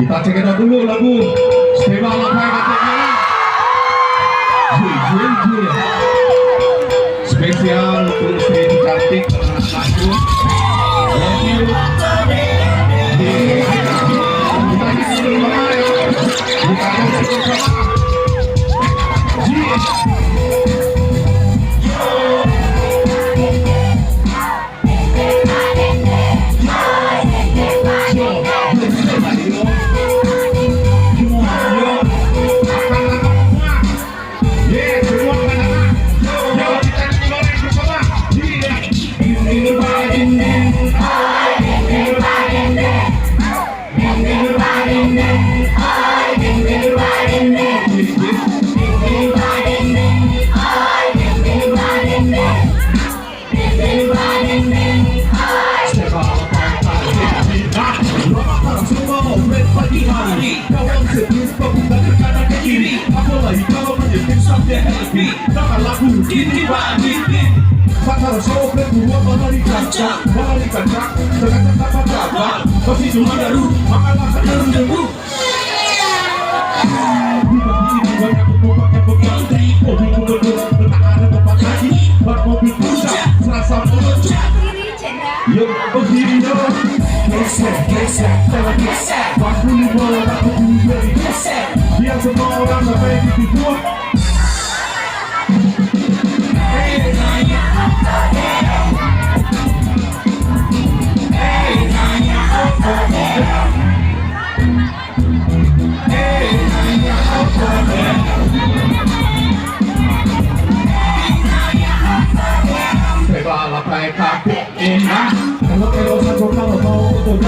Kita cek dulu lagu Stay Balapai katanya. Spesial untuk istri cantik lagu. Biar semua orang sampai di dibuat. Balapai kakek enak. Kalau satu kalau mau betul,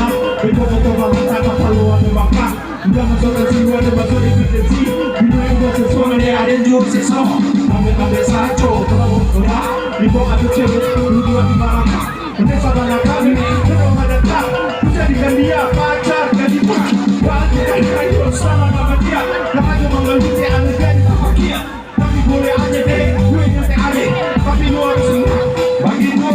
betul bangsa keperluan bangsa. Udah masuk ke jiwa dan masuk eksistensi. Bila yang buat sesuatu ada juga sesuatu. Ambil sajo kalau berat. Ibu atau cewek tujuan di mana? Udah sabar kami, kita ada tak. Jadikan dia pacar jadi bukan. Bahagia kita bersama sama dia. Jangan cuma ngeluci aneh jadi sama dia. Tapi boleh aja deh, gue nyate aneh. Tapi lu harus ingat, bagi gue.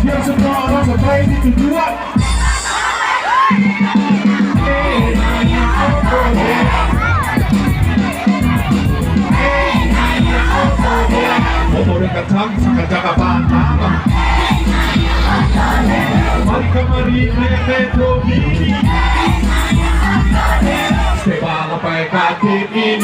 Biar semua orang sampai di tujuan. Motor kencang, sangat jaga panah. Mari kemari naik metro mini. Stay Balapai kaki ini.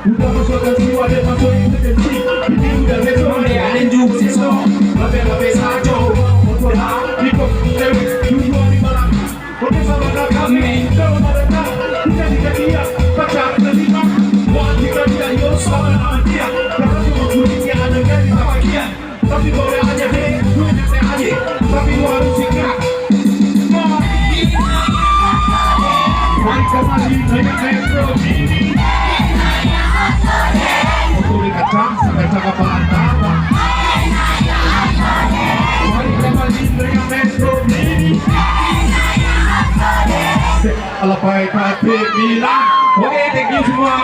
Udah masuk ke jiwa dan masuk eksistensi. Ini udah besok ada juga sesuatu. Lape saja motor hidup cewek tujuan di mana? Udah sama kami dalam mereka. Jadikan dia pacar kelima. Wanita dia yo sama nama dia. Karena cuma kulitnya ada dari sama dia. Tapi boleh aja deh, gue nyate aja. Tapi lu harus ingat. Mari kembali naik metro mini. Motor kacang sampai jaga pantawa. Mari kembali naik metro mini. Balapai kaki bilang. Oke, thank you semua.